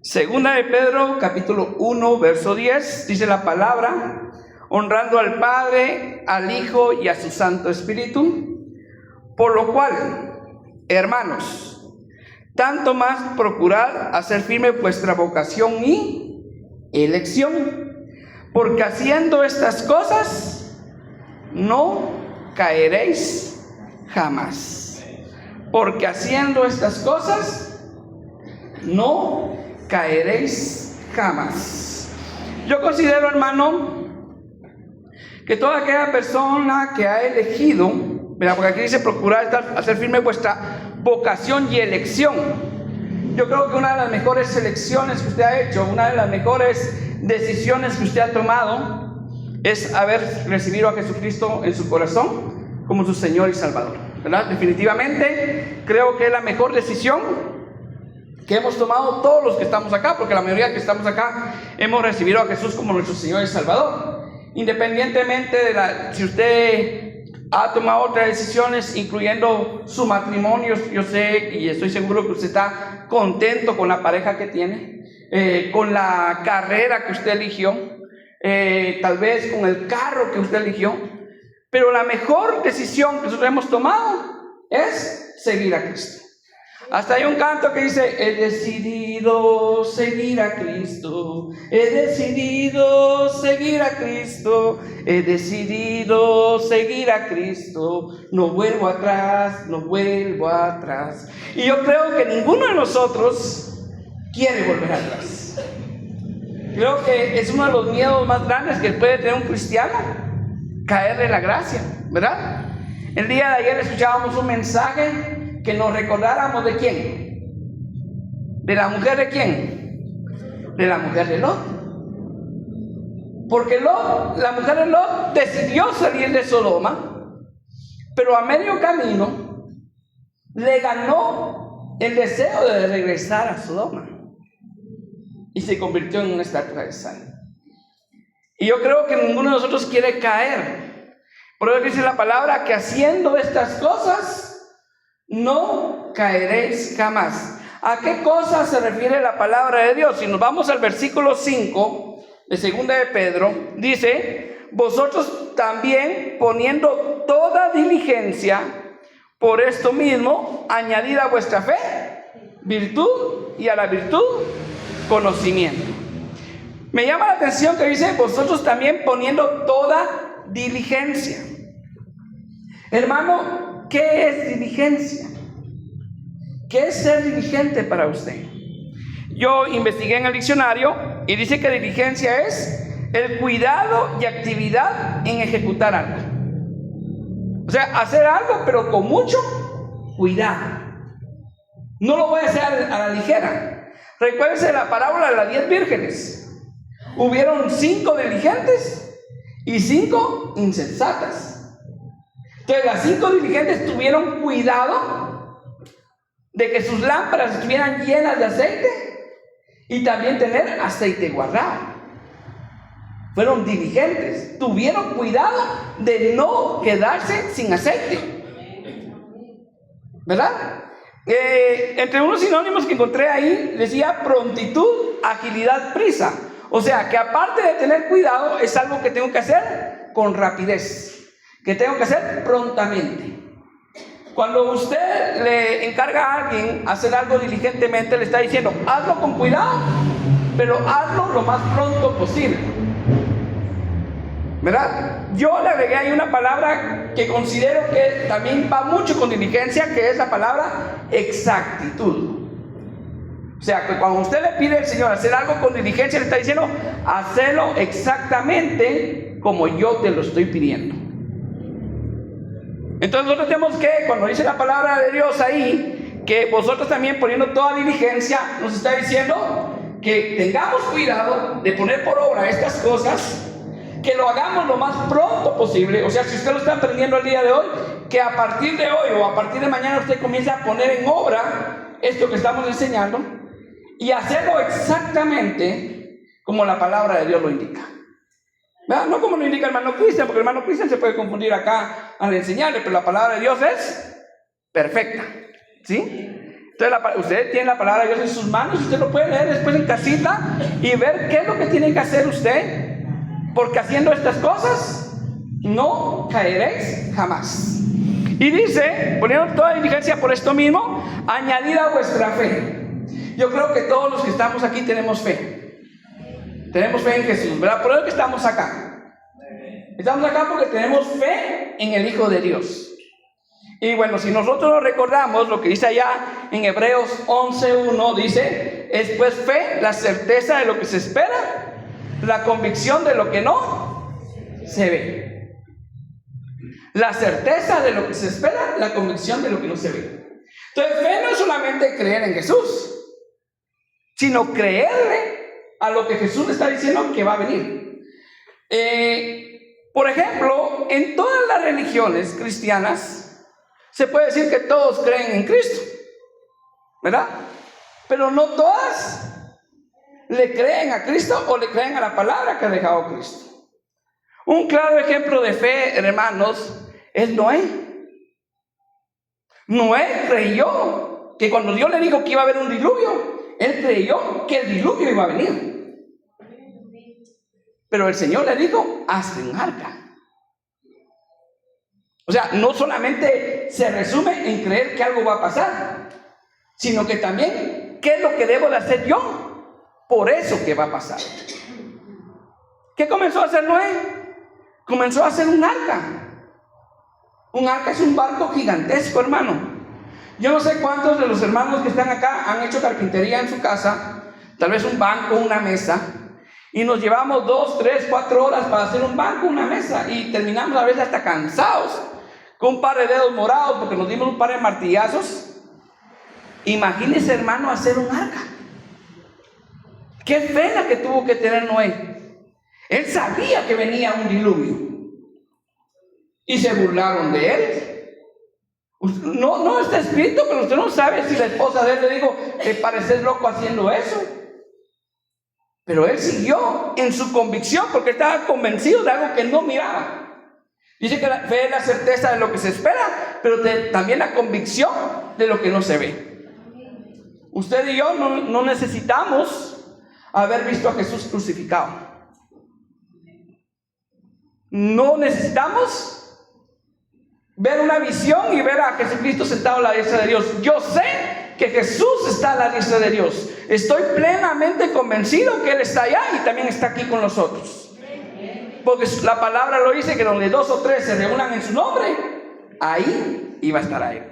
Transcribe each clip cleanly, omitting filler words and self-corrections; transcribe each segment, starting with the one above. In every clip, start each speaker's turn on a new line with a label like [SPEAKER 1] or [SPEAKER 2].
[SPEAKER 1] Segunda de Pedro, capítulo 1, verso 10, dice la palabra: honrando al Padre, al Hijo y a su Santo Espíritu, por lo cual, hermanos, tanto más procurad hacer firme vuestra vocación y elección, porque haciendo estas cosas no caeréis jamás. Porque haciendo estas cosas no caeréis jamás. Yo considero, hermano, que toda aquella persona que ha elegido, porque aquí dice procurar hacer firme vuestra vocación y elección. Yo creo que una de las mejores elecciones que usted ha hecho, una de las mejores decisiones que usted ha tomado, es haber recibido a Jesucristo en su corazón como su Señor y Salvador, ¿verdad? Definitivamente creo que es la mejor decisión que hemos tomado todos los que estamos acá, porque la mayoría que estamos acá hemos recibido a Jesús como nuestro Señor y Salvador. Independientemente de si usted ha tomado otras decisiones, incluyendo su matrimonio, yo sé y estoy seguro que usted está contento con la pareja que tiene, con la carrera que usted eligió, tal vez con el carro que usted eligió, pero la mejor decisión que nosotros hemos tomado es seguir a Cristo. Hasta hay un canto que dice: he decidido seguir a Cristo, he decidido seguir a Cristo, he decidido seguir a Cristo, no vuelvo atrás, no vuelvo atrás. Y yo creo que ninguno de nosotros quiere volver atrás. Creo que es uno de los miedos más grandes que puede tener un cristiano, caer de la gracia, ¿verdad? El día de ayer escuchábamos un mensaje que nos recordáramos de quién, de la mujer de quién, de la mujer de Lot. Porque la mujer de Lot decidió salir de Sodoma, pero a medio camino le ganó el deseo de regresar a Sodoma y se convirtió en una estatua de sal. Y yo creo que ninguno de nosotros quiere caer. Por eso dice la palabra que haciendo estas cosas no caeréis jamás. ¿A qué cosa se refiere la palabra de Dios? Si nos vamos al versículo 5 de segunda de Pedro, dice: vosotros también, poniendo toda diligencia, por esto mismo añadid a vuestra fe virtud, y a la virtud conocimiento. Me llama la atención que dice: vosotros también, poniendo toda diligencia. Hermano, ¿qué es diligencia? ¿Qué es ser diligente para usted? Yo investigué en el diccionario y dice que diligencia es el cuidado y actividad en ejecutar algo. O sea, hacer algo pero con mucho cuidado. No lo voy a hacer a la ligera. Recuérdense la parábola de las 10 vírgenes. Hubieron 5 diligentes y 5 insensatas. Entonces las 5 diligentes tuvieron cuidado de que sus lámparas estuvieran llenas de aceite y también tener aceite guardado. Fueron diligentes, tuvieron cuidado de no quedarse sin aceite, ¿verdad? Entre unos sinónimos que encontré ahí decía prontitud, agilidad, prisa. O sea que aparte de tener cuidado, es algo que tengo que hacer con rapidez, que tengo que hacer prontamente. Cuando usted le encarga a alguien hacer algo diligentemente, le está diciendo: hazlo con cuidado, pero hazlo lo más pronto posible, ¿verdad? Yo le agregué ahí una palabra que considero que también va mucho con diligencia, que es la palabra exactitud. O sea, que cuando usted le pide al Señor hacer algo con diligencia, le está diciendo: hazlo exactamente como yo te lo estoy pidiendo. Entonces nosotros tenemos que, cuando dice la palabra de Dios ahí, que vosotros también, poniendo toda diligencia, nos está diciendo que tengamos cuidado de poner por obra estas cosas, que lo hagamos lo más pronto posible. O sea, si usted lo está aprendiendo el día de hoy, que a partir de hoy o a partir de mañana usted comience a poner en obra esto que estamos enseñando y hacerlo exactamente como la palabra de Dios lo indica, ¿verdad? No como lo indica el hermano Cristian, porque el hermano Cristian se puede confundir acá al enseñarle, pero la palabra de Dios es perfecta, ¿sí? Entonces, usted tiene la palabra de Dios en sus manos, usted lo puede leer después en casita y ver qué es lo que tiene que hacer usted, porque haciendo estas cosas no caeréis jamás. Y dice, poniendo toda diligencia por esto mismo, añadid a vuestra fe. Yo creo que todos los que estamos aquí tenemos fe. Tenemos fe en Jesús, ¿verdad? Por eso que estamos acá. Estamos acá porque tenemos fe en el Hijo de Dios. Y bueno, si nosotros nos recordamos lo que dice allá en Hebreos 11:1, dice, es pues fe, la certeza de lo que se espera, la convicción de lo que no se ve. La certeza de lo que se espera, la convicción de lo que no se ve. Entonces, fe no es solamente creer en Jesús, sino creerle a lo que Jesús le está diciendo que va a venir. Por ejemplo, en todas las religiones cristianas, se puede decir que todos creen en Cristo, ¿verdad? Pero no todas le creen a Cristo o le creen a la palabra que ha dejado Cristo. Un claro ejemplo de fe, hermanos, es Noé. Noé creyó que cuando Dios le dijo que iba a haber un diluvio, él creyó que el diluvio iba a venir. Pero el Señor le dijo, hazte un arca. O sea, no solamente se resume en creer que algo va a pasar, sino que también, ¿qué es lo que debo de hacer yo por eso que va a pasar? ¿Qué comenzó a hacer Noé? Comenzó a hacer un arca. Un arca es un barco gigantesco, hermano. Yo no sé cuántos de los hermanos que están acá han hecho carpintería en su casa, tal vez un banco, una mesa, y nos llevamos 2, 3, 4 horas para hacer un banco, una mesa, y terminamos a veces hasta cansados, con un par de dedos morados porque nos dimos un par de martillazos. Imagínese, hermano, hacer un arca. Qué fe la que tuvo que tener Noé. Él sabía que venía un diluvio y se burlaron de él. No está escrito, pero usted no sabe si la esposa de él le dijo, te pareces loco haciendo eso. Pero él siguió en su convicción porque estaba convencido de algo que no miraba. Dice que la fe es la certeza de lo que se espera, pero también la convicción de lo que no se ve. Usted y yo no necesitamos haber visto a Jesús crucificado. No necesitamos ver una visión y ver a Jesucristo sentado a la diestra de Dios. Yo sé que Jesús está a la diestra de Dios. Estoy plenamente convencido que Él está allá y también está aquí con nosotros. Porque la palabra lo dice que donde 2 o 3 se reúnan en su nombre, ahí iba a estar a Él.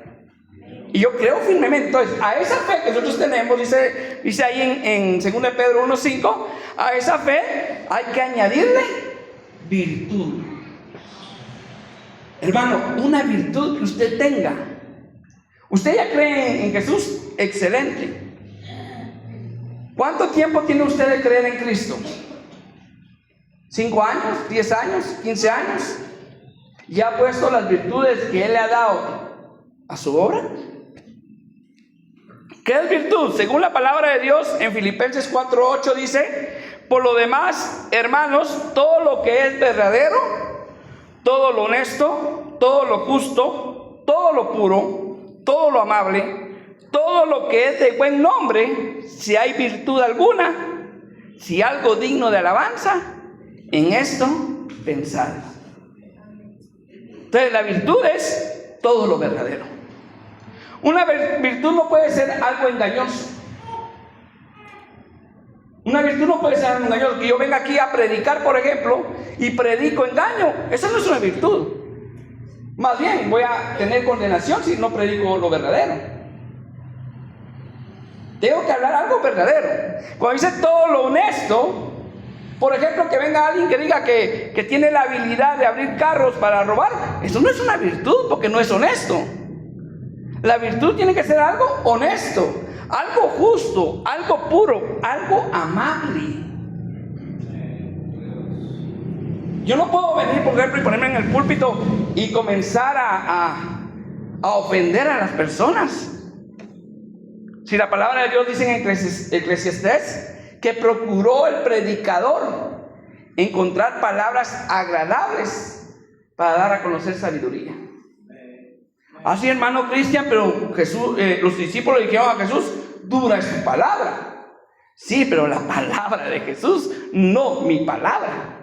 [SPEAKER 1] Y yo creo firmemente. Entonces, a esa fe que nosotros tenemos, dice ahí en 2 Pedro 1:5, a esa fe hay que añadirle virtud. Hermano, una virtud que usted tenga. Usted ya cree en Jesús, excelente. ¿Cuánto tiempo tiene usted de creer en Cristo? ¿5 años? ¿10 años? ¿15 años? ¿Ya ha puesto las virtudes que Él le ha dado a su obra? ¿Qué es virtud? Según la palabra de Dios en Filipenses 4:8 dice, por lo demás, hermanos, todo lo que es verdadero, todo lo honesto, todo lo justo, todo lo puro, todo lo amable, todo lo que es de buen nombre, si hay virtud alguna, si algo digno de alabanza, en esto pensad. Entonces la virtud es todo lo verdadero. Una virtud no puede ser algo engañoso. Una virtud no puede ser algo engañoso. Que yo venga aquí a predicar, por ejemplo, y predico engaño. Esa no es una virtud. Más bien voy a tener condenación si no predico lo verdadero. Tengo que hablar algo verdadero. Cuando dice todo lo honesto, por ejemplo, que venga alguien que diga que tiene la habilidad de abrir carros para robar, eso no es una virtud porque no es honesto. La virtud tiene que ser algo honesto, algo justo, algo puro, algo amable. Yo no puedo venir, por ejemplo, y ponerme en el púlpito y comenzar a ofender a las personas. Si la palabra de Dios dice en Eclesiastés que procuró el predicador encontrar palabras agradables para dar a conocer sabiduría. Así, hermano Cristian, pero Jesús, los discípulos le dijeron a Jesús, dura es tu palabra. Sí, pero la palabra de Jesús, no mi palabra.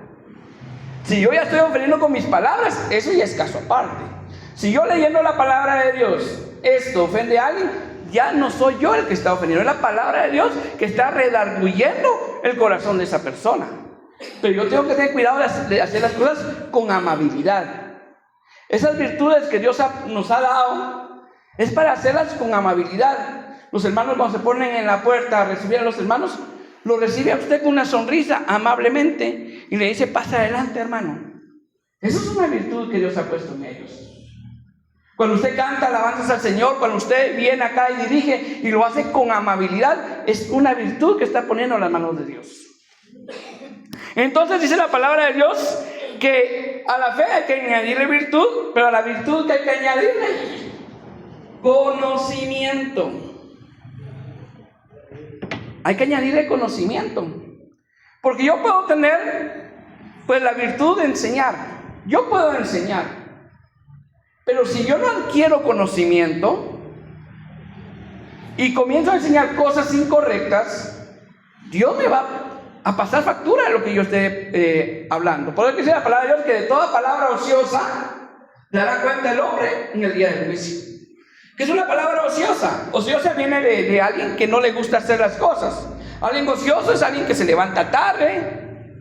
[SPEAKER 1] Si yo ya estoy ofendiendo con mis palabras, eso ya es caso aparte. Si yo leyendo la palabra de Dios, esto ofende a alguien, ya no soy yo el que está ofendiendo, es la palabra de Dios que está redarguyendo el corazón de esa persona. Pero yo tengo que tener cuidado de hacer las cosas con amabilidad. Esas virtudes que Dios nos ha dado es para hacerlas con amabilidad. Los hermanos, cuando se ponen en la puerta a recibir a los hermanos, lo recibe a usted con una sonrisa amablemente y le dice, pasa adelante, hermano. Eso es una virtud que Dios ha puesto en ellos. Cuando usted canta alabanzas al Señor, cuando usted viene acá y dirige y lo hace con amabilidad, es una virtud que está poniendo en las manos de Dios. Entonces dice la palabra de Dios que a la fe hay que añadirle virtud, pero a la virtud que hay que añadirle conocimiento. Hay que añadirle conocimiento. Porque yo puedo tener pues la virtud de enseñar. Yo puedo enseñar. Pero si yo no adquiero conocimiento y comienzo a enseñar cosas incorrectas, Dios me va a pasar factura de lo que yo esté hablando. Por eso dice la palabra de Dios que de toda palabra ociosa dará cuenta el hombre en el día del juicio. ¿Qué es una palabra ociosa? Ociosa viene de alguien que no le gusta hacer las cosas. Alguien ocioso es alguien que se levanta tarde,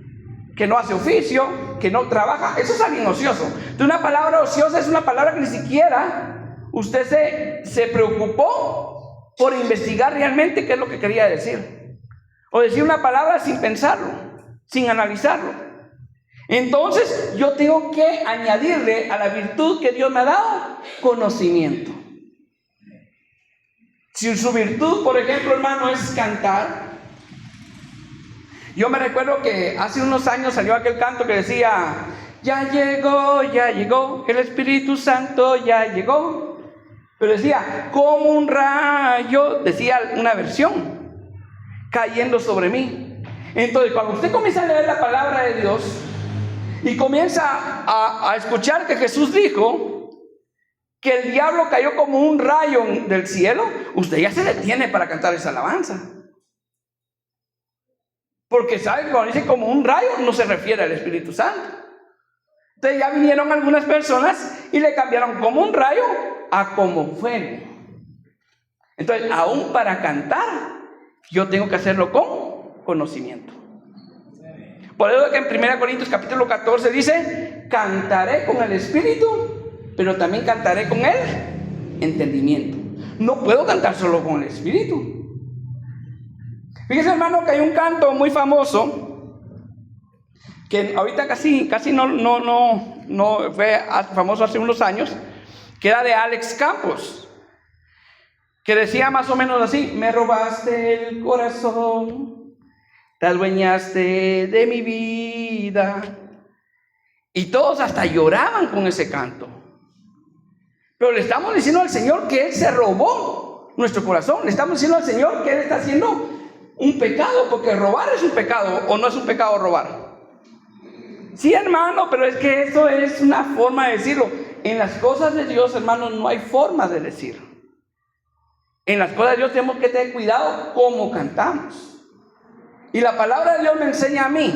[SPEAKER 1] que no hace oficio, que no trabaja. Eso es alguien ocioso. Entonces, una palabra ociosa es una palabra que ni siquiera usted se preocupó por investigar realmente qué es lo que quería decir. O decir una palabra sin pensarlo, sin analizarlo. Entonces, yo tengo que añadirle a la virtud que Dios me ha dado conocimiento. Si su virtud, por ejemplo, hermano, es cantar. Yo me recuerdo que hace unos años salió aquel canto que decía, ya llegó, el Espíritu Santo ya llegó. Pero decía, como un rayo, decía una versión, cayendo sobre mí. Entonces, cuando usted comienza a leer la palabra de Dios y comienza a escuchar que Jesús dijo que el diablo cayó como un rayo del cielo, usted ya se detiene para cantar esa alabanza. Porque sabe que cuando dice como un rayo no se refiere al Espíritu Santo. Entonces ya vinieron algunas personas y le cambiaron como un rayo a como fuego. Entonces aún para cantar yo tengo que hacerlo con conocimiento. Por eso que en 1 Corintios capítulo 14 dice, cantaré con el Espíritu, pero también cantaré con el entendimiento. No puedo cantar solo con el Espíritu. Fíjese, hermano, que hay un canto muy famoso que ahorita casi no fue famoso hace unos años, que era de Alex Campos, que decía más o menos así: me robaste el corazón, te adueñaste de mi vida. Y todos hasta lloraban con ese canto. Pero le estamos diciendo al Señor que Él se robó nuestro corazón. Le estamos diciendo al Señor que Él está haciendo un pecado, porque robar es un pecado, ¿o no es un pecado robar? Sí, hermano, pero es que eso es una forma de decirlo. En las cosas de Dios, hermano, no hay forma de decir. En las cosas de Dios tenemos que tener cuidado cómo cantamos. Y la palabra de Dios me enseña a mí,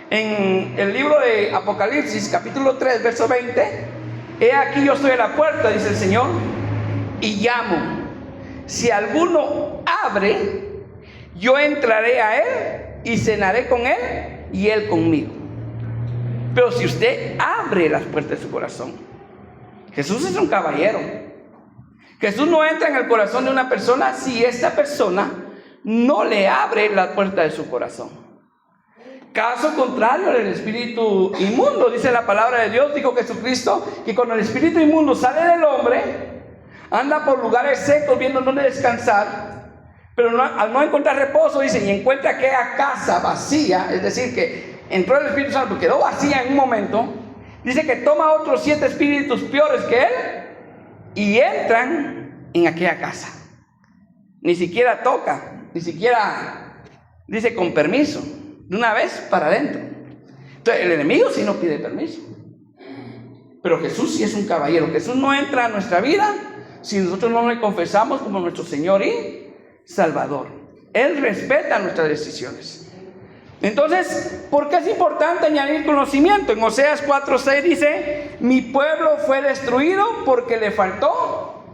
[SPEAKER 1] en el libro de Apocalipsis, capítulo 3, verso 20, he aquí yo estoy a la puerta, dice el Señor, y llamo. Si alguno abre, yo entraré a él y cenaré con él y él conmigo. Pero si usted abre las puertas de su corazón, Jesús es un caballero. Jesús no entra en el corazón de una persona si esta persona no le abre la puerta de su corazón. Caso contrario, el espíritu inmundo, dice la palabra de Dios, dijo Jesucristo, que cuando el espíritu inmundo sale del hombre, anda por lugares secos viendo dónde descansar. Pero al no encontrar reposo, dice, y encuentra aquella casa vacía, es decir, que entró el Espíritu Santo, quedó vacía en un momento, dice que toma otros 7 espíritus peores que él, y entran en aquella casa. Ni siquiera toca, ni siquiera dice con permiso, de una vez para adentro. Entonces el enemigo sí no pide permiso. Pero Jesús sí es un caballero. Jesús no entra a nuestra vida si nosotros no le confesamos como nuestro Señor y Salvador. Él respeta nuestras decisiones. Entonces, ¿por qué es importante añadir conocimiento? En Oseas 4:6 dice: mi pueblo fue destruido porque le faltó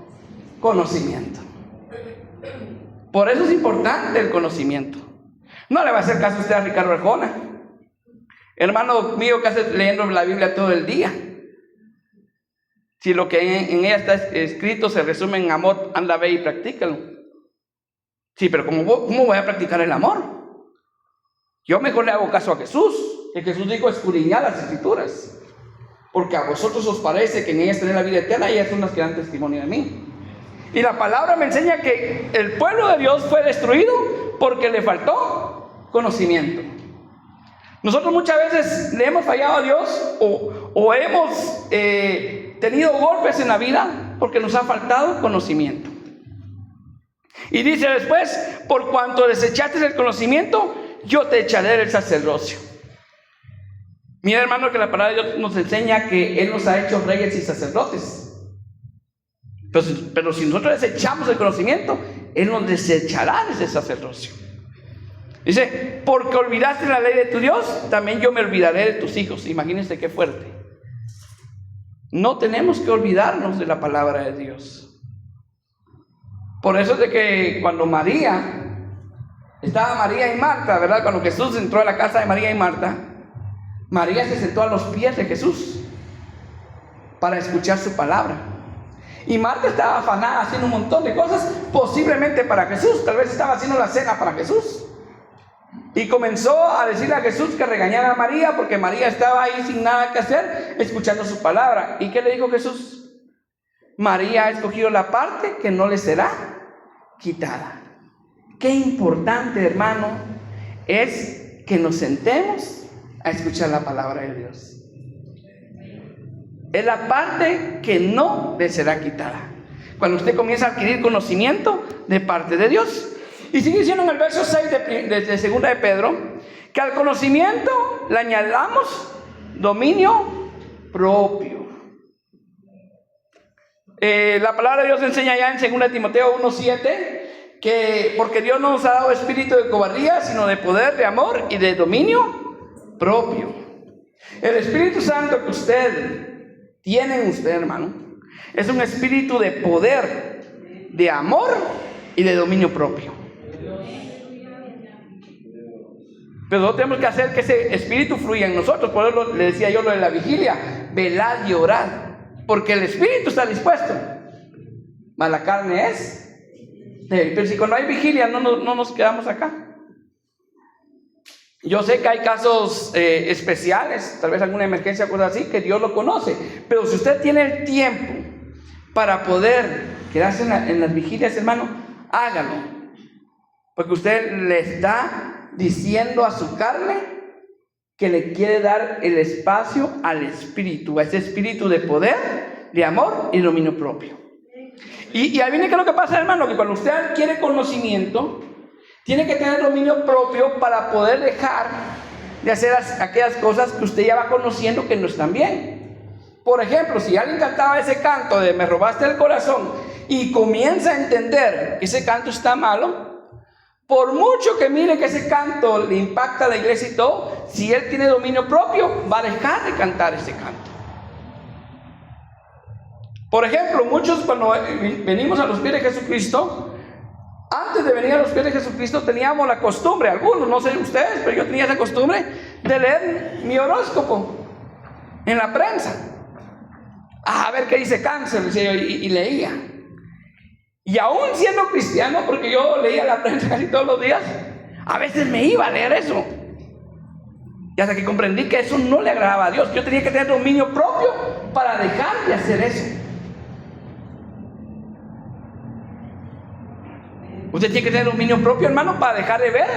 [SPEAKER 1] conocimiento. Por eso es importante el conocimiento. No le va a hacer caso usted a Ricardo Arjona, hermano mío, que hace leyendo la Biblia todo el día. Si lo que en ella está escrito se resume en amor, anda, ve y practícalo. Sí, pero ¿cómo voy a practicar el amor? Yo mejor le hago caso a Jesús, que Jesús dijo: escudriñad las Escrituras, porque a vosotros os parece que en ellas tenéis la vida eterna, y ellas son las que dan testimonio de mí. Y la palabra me enseña que el pueblo de Dios fue destruido porque le faltó conocimiento. Nosotros muchas veces le hemos fallado a Dios o hemos tenido golpes en la vida porque nos ha faltado conocimiento. Y dice después: por cuanto desechaste el conocimiento, yo te echaré del sacerdocio. Mira, hermano, que la palabra de Dios nos enseña que Él nos ha hecho reyes y sacerdotes. Pero si nosotros desechamos el conocimiento, Él nos desechará de ese sacerdocio. Dice: porque olvidaste la ley de tu Dios, también yo me olvidaré de tus hijos. Imagínense qué fuerte. No tenemos que olvidarnos de la palabra de Dios. Por eso es de que cuando estaba María y Marta, ¿verdad? Cuando Jesús entró a la casa de María y Marta, María se sentó a los pies de Jesús para escuchar su palabra. Y Marta estaba afanada haciendo un montón de cosas, posiblemente para Jesús. Tal vez estaba haciendo la cena para Jesús. Y comenzó a decirle a Jesús que regañara a María, porque María estaba ahí sin nada que hacer, escuchando su palabra. ¿Y qué le dijo Jesús? María ha escogido la parte que no le será quitada. Qué importante, hermano, es que nos sentemos a escuchar la palabra de Dios. Es la parte que no le será quitada. Cuando usted comienza a adquirir conocimiento de parte de Dios. Y sigue diciendo en el verso 6 de 2 de Pedro, que al conocimiento le añadamos dominio propio. La palabra de Dios enseña ya en 2 Timoteo 1:7 que porque Dios no nos ha dado espíritu de cobardía, sino de poder, de amor y de dominio propio. El Espíritu Santo que usted tiene en usted, hermano, es un espíritu de poder, de amor y de dominio propio. Pero nosotros tenemos que hacer que ese espíritu fluya en nosotros. Por eso le decía yo lo de la vigilia: velad y orad, porque el espíritu está dispuesto, mas la carne es débil. Pero si cuando hay vigilia no nos quedamos acá. Yo sé que hay casos especiales, tal vez alguna emergencia o cosas así, que Dios lo conoce. Pero si usted tiene el tiempo para poder quedarse en las vigilias, hermano, hágalo. Porque usted le está diciendo a su carne que le quiere dar el espacio al espíritu, a ese espíritu de poder, de amor y dominio propio. Y ahí viene que lo que pasa, hermano, que cuando usted adquiere conocimiento, tiene que tener dominio propio para poder dejar de hacer aquellas cosas que usted ya va conociendo que no están bien. Por ejemplo, si alguien cantaba ese canto de "me robaste el corazón" y comienza a entender que ese canto está malo, por mucho que mire que ese canto le impacta a la iglesia y todo, si él tiene dominio propio, va a dejar de cantar ese canto. Por ejemplo, muchos cuando venimos a los pies de Jesucristo, antes de venir a los pies de Jesucristo teníamos la costumbre, algunos, no sé ustedes, pero yo tenía esa costumbre de leer mi horóscopo en la prensa. A ver qué dice Cáncer, decía yo, y leía. Y aún siendo cristiano, porque yo leía la prensa casi todos los días, a veces me iba a leer eso. Y hasta que comprendí que eso no le agradaba a Dios. Yo tenía que tener dominio propio para dejar de hacer eso. Usted tiene que tener dominio propio, hermano, para dejar de ver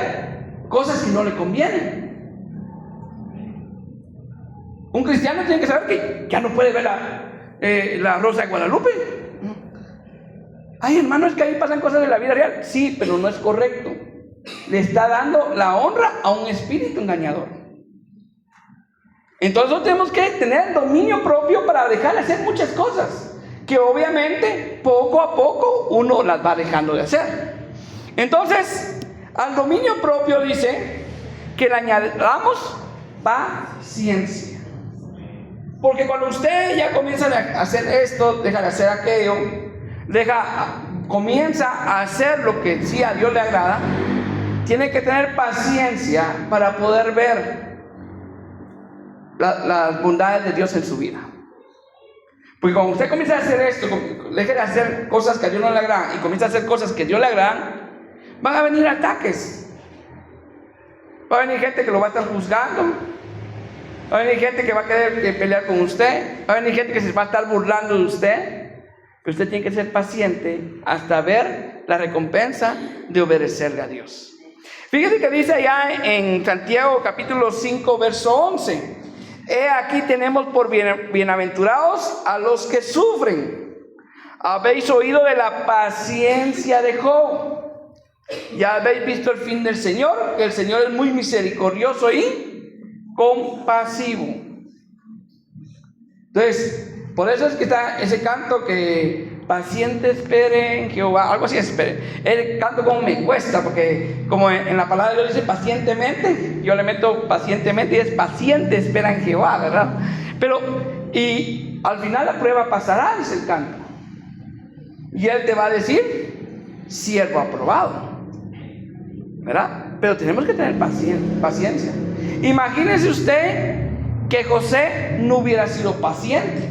[SPEAKER 1] cosas que no le convienen. Un cristiano tiene que saber que ya no puede ver la Rosa de Guadalupe. Ay, hermano, es que ahí pasan cosas de la vida real. Sí, pero no es correcto. Le está dando la honra a un espíritu engañador. Entonces nosotros tenemos que tener dominio propio para dejar de hacer muchas cosas, que obviamente poco a poco uno las va dejando de hacer. Entonces, al dominio propio dice que le añadamos paciencia. Porque cuando usted ya comienza a hacer esto, deja de hacer aquello, comienza a hacer lo que sí a Dios le agrada, tiene que tener paciencia para poder ver las bondades de Dios en su vida. Porque cuando usted comienza a hacer esto, deje de hacer cosas que a Dios no le agradan y comienza a hacer cosas que a Dios le agradan, van a venir ataques. Va a venir gente que lo va a estar juzgando. Va a venir gente que va a querer pelear con usted. Va a venir gente que se va a estar burlando de usted. Pero usted tiene que ser paciente hasta ver la recompensa de obedecerle a Dios. Fíjese que dice allá en Santiago capítulo 5 verso 11: He aquí tenemos por bienaventurados a los que sufren. Habéis oído de la paciencia de Job. Ya habéis visto el fin del Señor, que el Señor es muy misericordioso y compasivo. Entonces, por eso es que está ese canto que paciente espere en Jehová, algo así espere. El canto como me cuesta, porque como en la palabra de Dios dice pacientemente, yo le meto pacientemente y es paciente espera en Jehová, ¿verdad? Pero, y al final la prueba pasará, dice el canto. Y Él te va a decir, siervo aprobado, ¿verdad? Pero tenemos que tener paciencia. Imagínese usted que José no hubiera sido paciente,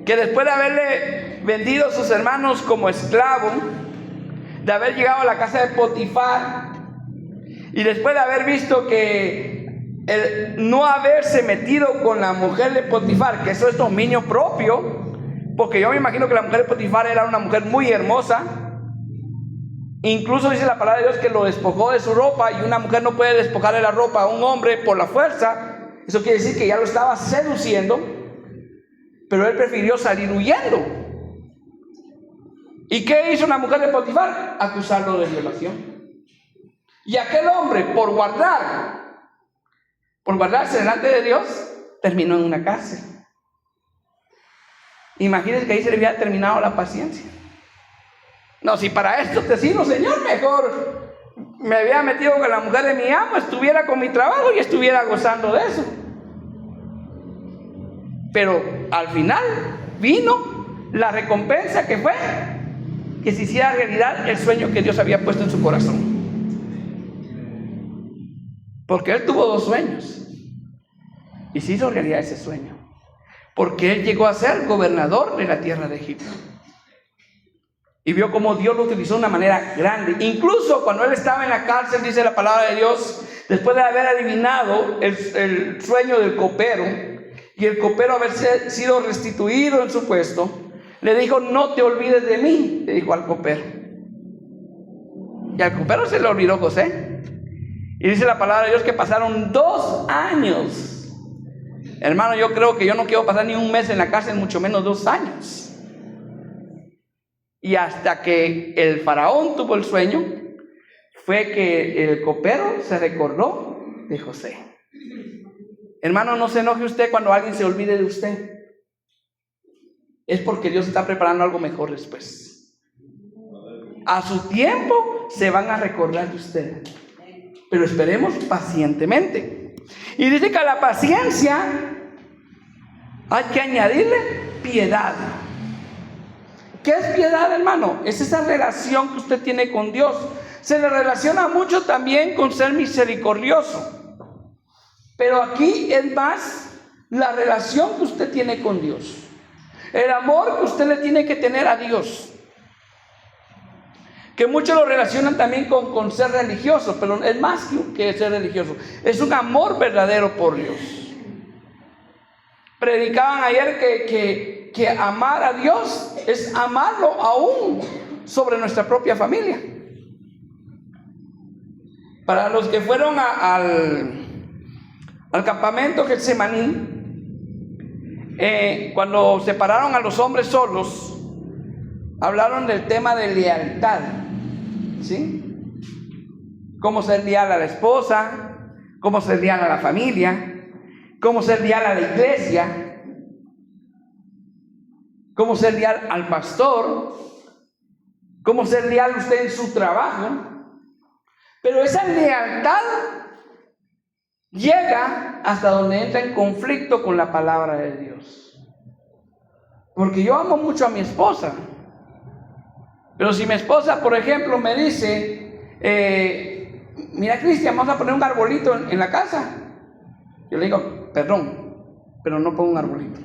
[SPEAKER 1] que después de haberle vendido a sus hermanos como esclavo, de haber llegado a la casa de Potifar, y después de haber visto que el no haberse metido con la mujer de Potifar, que eso es dominio propio, porque yo me imagino que la mujer de Potifar era una mujer muy hermosa. Incluso dice la palabra de Dios que lo despojó de su ropa, y una mujer no puede despojarle la ropa a un hombre por la fuerza. Eso quiere decir que ya lo estaba seduciendo, pero él prefirió salir huyendo. ¿Y qué hizo la mujer de Potifar? Acusarlo de violación. Y aquel hombre, por guardarse delante de Dios, terminó en una cárcel. Imagínense que ahí se le había terminado la paciencia. No, si para esto te sirvo, Señor, mejor me había metido con la mujer de mi amo, estuviera con mi trabajo y estuviera gozando de eso. Pero al final vino la recompensa, que fue que se hiciera realidad el sueño que Dios había puesto en su corazón. Porque él tuvo 2 sueños y se hizo realidad ese sueño, porque él llegó a ser gobernador de la tierra de Egipto. Y vio cómo Dios lo utilizó de una manera grande. Incluso cuando él estaba en la cárcel, dice la palabra de Dios, después de haber adivinado el sueño del copero, y el copero haber sido restituido en su puesto, le dijo, no te olvides de mí, le dijo al copero. Y al copero se le olvidó José. Y dice la palabra de Dios que pasaron 2 años. Hermano, yo creo que yo no quiero pasar ni un mes en la cárcel, mucho menos 2 años. Y hasta que el faraón tuvo el sueño, fue que el copero se recordó de José. Hermano, no se enoje usted cuando alguien se olvide de usted. Es porque Dios está preparando algo mejor después. A su tiempo se van a recordar de usted. Pero esperemos pacientemente. Y dice que a la paciencia hay que añadirle piedad. ¿Qué es piedad, hermano? Es esa relación que usted tiene con Dios. Se le relaciona mucho también con ser misericordioso. Pero aquí es más la relación que usted tiene con Dios. El amor que usted le tiene que tener a Dios. Que muchos lo relacionan también con ser religioso, pero es más que ser religioso. Es un amor verdadero por Dios. Predicaban ayer que amar a Dios es amarlo aún sobre nuestra propia familia. Para los que fueron al campamento Getsemaní, cuando separaron a los hombres solos, hablaron del tema de lealtad, ¿sí? Cómo ser leal a la esposa, cómo ser leal a la familia, cómo ser leal a la iglesia, cómo ser leal al pastor, cómo ser leal usted en su trabajo. Pero esa lealtad llega hasta donde entra en conflicto con la palabra de Dios. Porque yo amo mucho a mi esposa, pero si mi esposa, por ejemplo, me dice, mira, Cristian, vamos a poner un arbolito en la casa, yo le digo, perdón, pero no pongo un arbolito.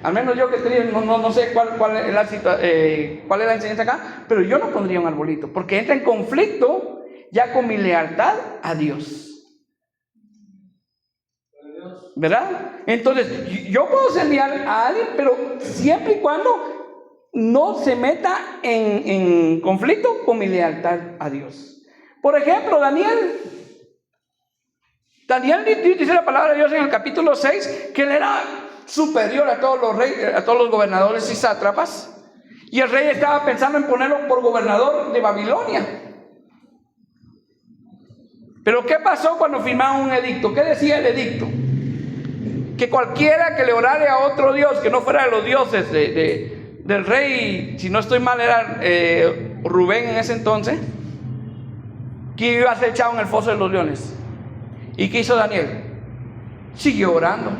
[SPEAKER 1] Al menos yo que tenía, no sé cuál es la enseñanza acá, pero yo no pondría un arbolito, porque entra en conflicto ya con mi lealtad a Dios. ¿Verdad? Entonces, yo puedo ser leal a alguien, pero siempre y cuando no se meta en conflicto con mi lealtad a Dios. Por ejemplo, Daniel dice la palabra de Dios en el capítulo 6 que él era superior a todos los reyes, a todos los gobernadores y sátrapas, y el rey estaba pensando en ponerlo por gobernador de Babilonia. Pero ¿qué pasó cuando firmaron un edicto? ¿Qué decía el edicto? Que cualquiera que le orare a otro Dios que no fuera de los dioses del rey, si no estoy mal era Rubén en ese entonces, que iba a ser echado en el foso de los leones. ¿Y qué hizo Daniel? Siguió orando,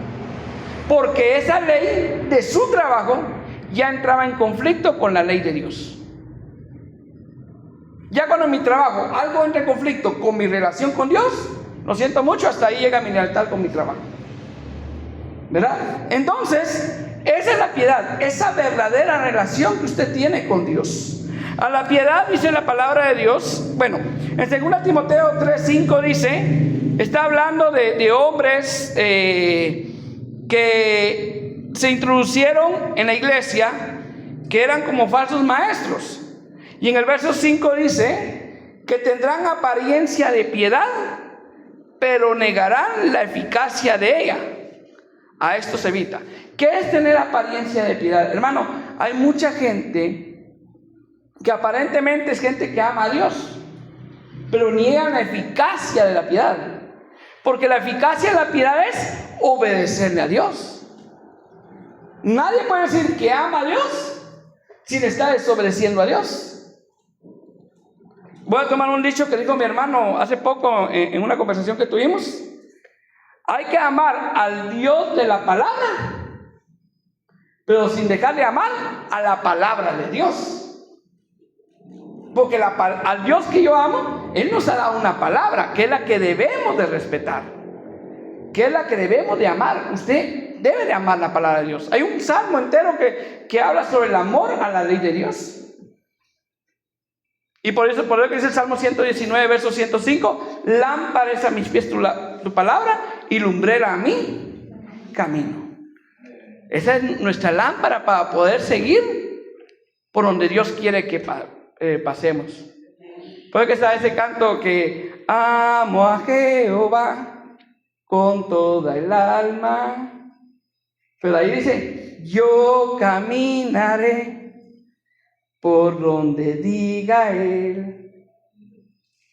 [SPEAKER 1] porque esa ley de su trabajo ya entraba en conflicto con la ley de Dios. Ya cuando en mi trabajo algo entra en conflicto con mi relación con Dios, lo siento mucho, hasta ahí llega mi lealtad con mi trabajo, ¿verdad? Entonces, esa es la piedad, esa verdadera relación que usted tiene con Dios. A la piedad, dice la palabra de Dios, bueno, en 2 Timoteo 3:5 dice, está hablando de hombres que se introducieron en la iglesia, que eran como falsos maestros. Y en el verso 5 dice que tendrán apariencia de piedad, pero negarán la eficacia de ella. A esto se evita. ¿Qué es tener apariencia de piedad? Hermano, hay mucha gente que aparentemente es gente que ama a Dios, pero niegan la eficacia de la piedad. Porque la eficacia de la piedad es obedecerle a Dios. Nadie puede decir que ama a Dios sin estar desobedeciendo a Dios. Voy a tomar un dicho que dijo mi hermano hace poco en una conversación que tuvimos. Hay que amar al Dios de la palabra, pero sin dejar de amar a la palabra de Dios. Porque al Dios que yo amo, Él nos ha dado una palabra, que es la que debemos de respetar, que es la que debemos de amar. Usted debe de amar la palabra de Dios. Hay un salmo entero que habla sobre el amor a la ley de Dios. Y por eso que dice el Salmo 119, verso 105, lámpara es a mis pies tu palabra y lumbrera a mí camino. Esa es nuestra lámpara para poder seguir por donde Dios quiere que pasemos. Puede que está ese canto que amo a Jehová con toda el alma, pero ahí dice yo caminaré por donde diga Él.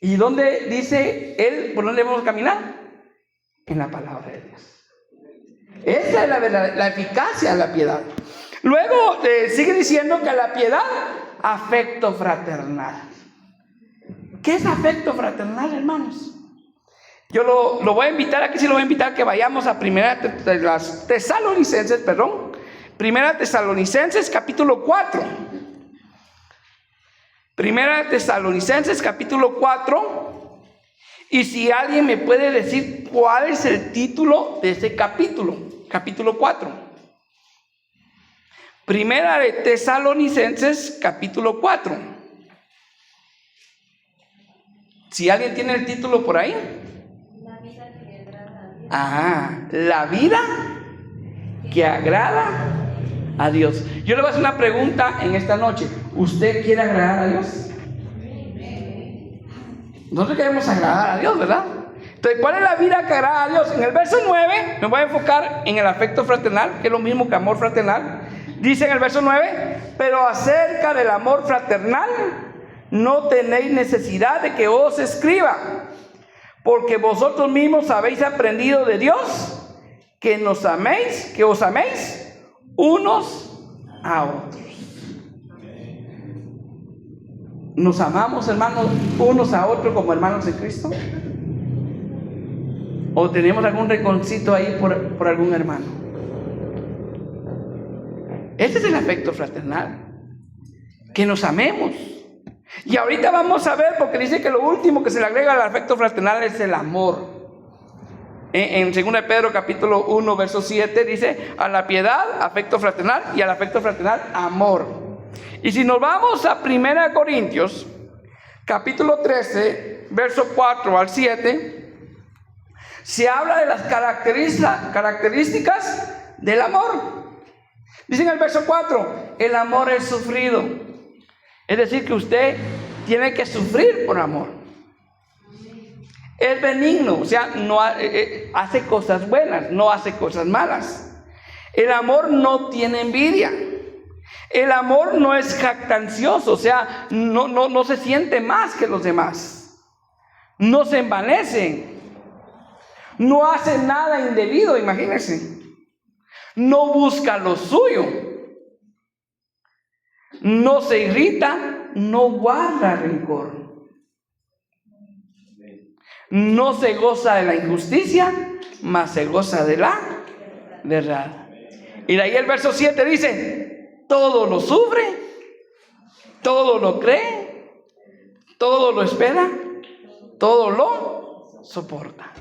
[SPEAKER 1] ¿Y dónde dice Él por dónde debemos caminar? En la palabra de Dios. Esa es la eficacia de la piedad. Luego sigue diciendo que la piedad, afecto fraternal. ¿Qué es afecto fraternal, hermanos? Yo lo voy a invitar, aquí sí lo voy a invitar que vayamos a Primera Tesalonicenses capítulo 4. Primera Tesalonicenses capítulo 4. Y si alguien me puede decir cuál es el título de ese capítulo 4. Primera de Tesalonicenses capítulo 4. Si alguien tiene el título por ahí.
[SPEAKER 2] La vida que agrada a Dios.
[SPEAKER 1] La vida que agrada a Dios. Yo le voy a hacer una pregunta en esta noche. ¿Usted quiere agradar a Dios? Nosotros queremos agradar a Dios, ¿verdad? Entonces, ¿cuál es la vida que agrada a Dios? En el verso 9 me voy a enfocar en el afecto fraternal, que es lo mismo que amor fraternal. Dice en el verso 9, pero acerca del amor fraternal no tenéis necesidad de que os escriba, porque vosotros mismos habéis aprendido de Dios que os améis unos a otros. ¿Nos amamos, hermanos, unos a otros como hermanos de Cristo? ¿O tenemos algún reconcito ahí por algún hermano? Este es el afecto fraternal. Que nos amemos. Y ahorita vamos a ver, porque dice que lo último que se le agrega al afecto fraternal es el amor. En 2 Pedro capítulo 1 verso 7 dice: a la piedad, afecto fraternal, y al afecto fraternal, amor. Y si nos vamos a 1 Corintios capítulo 13 verso 4 al 7, se habla de las características del amor. Dice en el verso 4: el amor es sufrido. Es decir, que usted tiene que sufrir por amor. Es benigno, o sea, no hace cosas buenas, no hace cosas malas. El amor no tiene envidia. El amor no es jactancioso, o sea, no se siente más que los demás. No se envanece. No hace nada indebido, imagínense. No busca lo suyo. No se irrita, no guarda rencor. No se goza de la injusticia, mas se goza de la verdad. Y de ahí el verso 7 dice: todo lo sufre, todo lo cree, todo lo espera, todo lo soporta.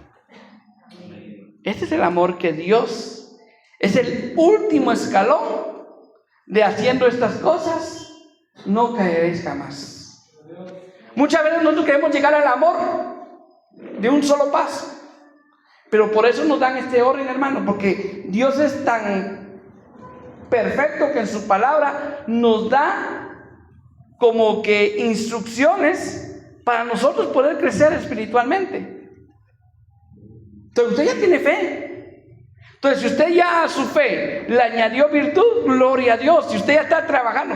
[SPEAKER 1] Este es el amor que Dios, es el último escalón de haciendo estas cosas, no caeréis jamás. Muchas veces nosotros queremos llegar al amor de un solo paso, pero por eso nos dan este orden, hermano, porque Dios es tan perfecto que en su palabra nos da como que instrucciones para nosotros poder crecer espiritualmente. Entonces usted ya tiene fe. Entonces, si usted ya a su fe le añadió virtud, gloria a Dios. Si usted ya está trabajando,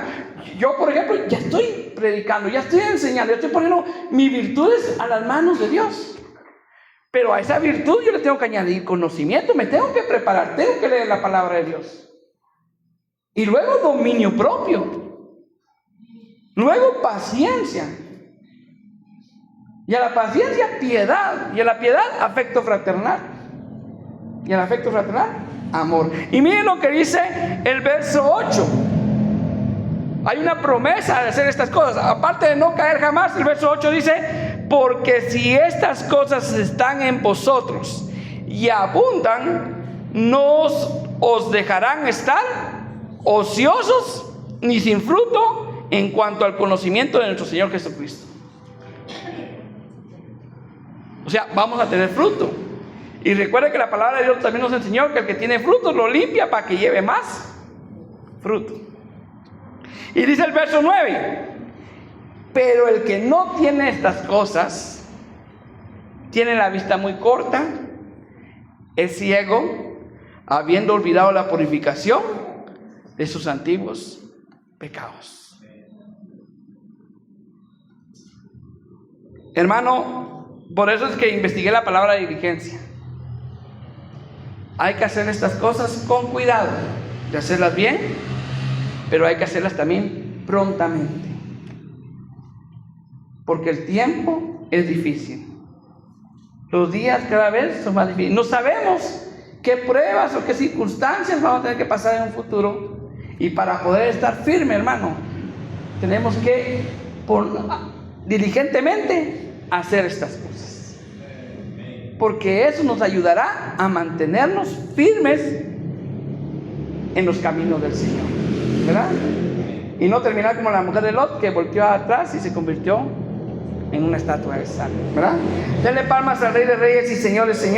[SPEAKER 1] yo por ejemplo ya estoy predicando, ya estoy enseñando, ya estoy poniendo mis virtudes a las manos de Dios. Pero a esa virtud yo le tengo que añadir conocimiento, me tengo que preparar, tengo que leer la palabra de Dios. Y luego dominio propio. Luego paciencia. Y a la paciencia piedad. Y a la piedad afecto fraternal. Y al afecto fraternal, amor. Y miren lo que dice el verso 8. Hay una promesa de hacer estas cosas. Aparte de no caer jamás, el verso 8 dice: porque si estas cosas están en vosotros y abundan, no os dejarán estar ociosos ni sin fruto en cuanto al conocimiento de nuestro Señor Jesucristo. O sea, vamos a tener fruto. Y recuerde que la palabra de Dios también nos enseñó que el que tiene frutos lo limpia para que lleve más fruto. Y dice el verso 9: pero el que no tiene estas cosas tiene la vista muy corta, es ciego, habiendo olvidado la purificación de sus antiguos pecados. Hermano, por eso es que investigué la palabra diligencia. Hay que hacer estas cosas con cuidado, de hacerlas bien, pero hay que hacerlas también prontamente, porque el tiempo es difícil. Los días cada vez son más difíciles. No sabemos qué pruebas o qué circunstancias vamos a tener que pasar en un futuro, y para poder estar firme, hermano, tenemos que diligentemente hacer estas cosas, porque eso nos ayudará a mantenernos firmes en los caminos del Señor, ¿verdad? Y no terminar como la mujer de Lot, que volteó atrás y se convirtió en una estatua de sal, ¿verdad? Denle palmas al Rey de Reyes y Señores, Señor.